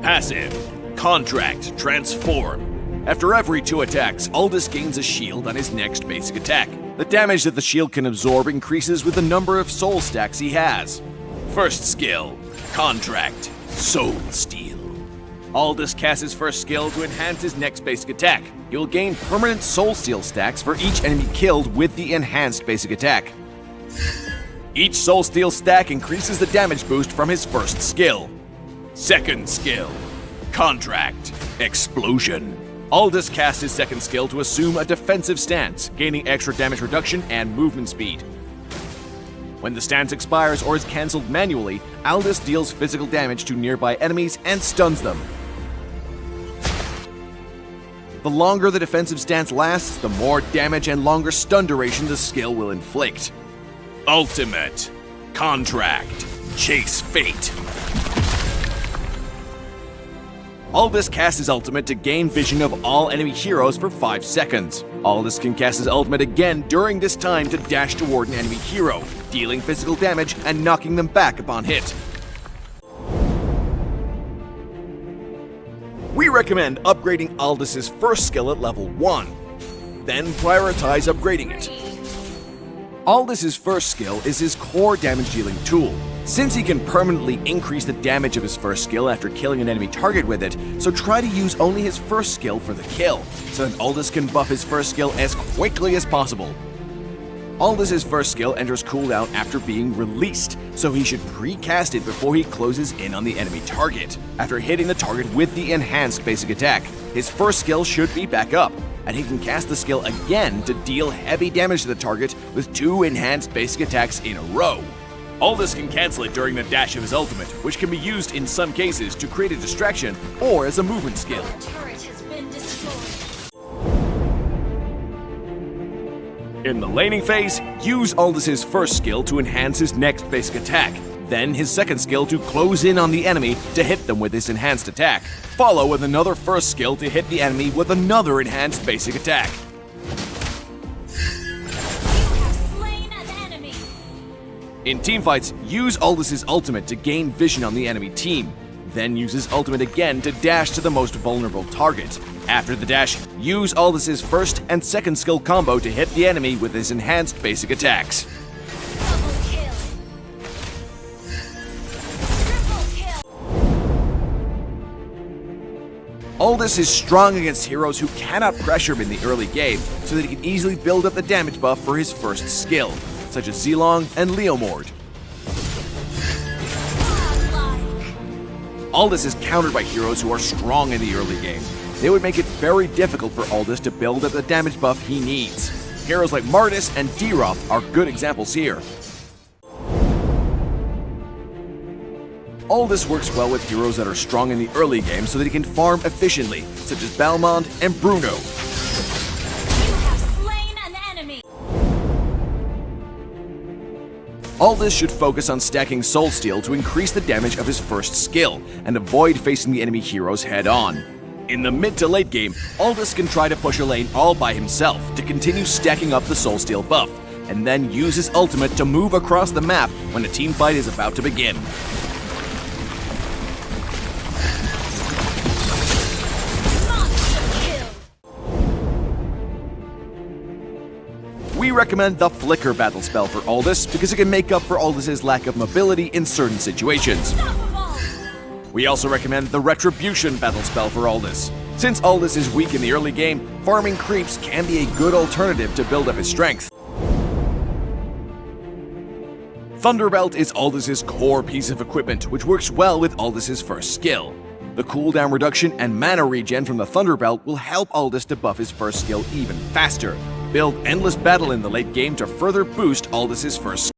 Passive. Contract. Transform. After every 2 attacks, Aldous gains a shield on his next basic attack. The damage that the shield can absorb increases with the number of soul stacks he has. First skill. Contract. Soul Steal. Aldous casts his first skill to enhance his next basic attack. He will gain permanent Soul Steal stacks for each enemy killed with the enhanced basic attack. Each Soul Steal stack increases the damage boost from his first skill. Second skill. Contract. Explosion. Aldous casts his second skill to assume a defensive stance, gaining extra damage reduction and movement speed. When the stance expires or is cancelled manually, Aldous deals physical damage to nearby enemies and stuns them. The longer the defensive stance lasts, the more damage and longer stun duration the skill will inflict. Ultimate. Contract. Chase Fate. Aldous casts his ultimate to gain vision of all enemy heroes for 5 seconds. Aldous can cast his ultimate again during this time to dash toward an enemy hero, dealing physical damage and knocking them back upon hit. We recommend upgrading Aldous' first skill at level 1, then prioritize upgrading it. Aldous' first skill is his core damage dealing tool. Since he can permanently increase the damage of his first skill after killing an enemy target with it, so try to use only his first skill for the kill, so that Aldous can buff his first skill as quickly as possible. Aldous' first skill enters cooldown after being released, so he should pre-cast it before he closes in on the enemy target. After hitting the target with the enhanced basic attack, his first skill should be back up, and he can cast the skill again to deal heavy damage to the target with 2 enhanced basic attacks in a row. Aldous can cancel it during the dash of his ultimate, which can be used in some cases to create a distraction or as a movement skill. In the laning phase, use Aldous' first skill to enhance his next basic attack, then his second skill to close in on the enemy to hit them with his enhanced attack. Follow with another first skill to hit the enemy with another enhanced basic attack. In teamfights, use Aldous' ultimate to gain vision on the enemy team, then use his ultimate again to dash to the most vulnerable target. After the dash, use Aldous' first and second skill combo to hit the enemy with his enhanced basic attacks. Aldous is strong against heroes who cannot pressure him in the early game, so that he can easily build up the damage buff for his first skill, such as Zilong and Leomord. Aldous is countered by heroes who are strong in the early game. They would make it very difficult for Aldous to build up the damage buff he needs. Heroes like Martis and D-Roth are good examples here. Aldous works well with heroes that are strong in the early game so that he can farm efficiently, such as Balmond and Bruno. Aldous should focus on stacking Soul Steal to increase the damage of his first skill, and avoid facing the enemy heroes head-on. In the mid to late game, Aldous can try to push a lane all by himself to continue stacking up the Soul Steal buff, and then use his ultimate to move across the map when a teamfight is about to begin. We recommend the Flicker battle spell for Aldous because it can make up for Aldous' lack of mobility in certain situations. We also recommend the Retribution battle spell for Aldous. Since Aldous is weak in the early game, farming creeps can be a good alternative to build up his strength. Thunderbelt is Aldous' core piece of equipment, which works well with Aldous' first skill. The cooldown reduction and mana regen from the Thunderbelt will help Aldous to buff his first skill even faster. Build Endless Battle in the late game to further boost Aldous' first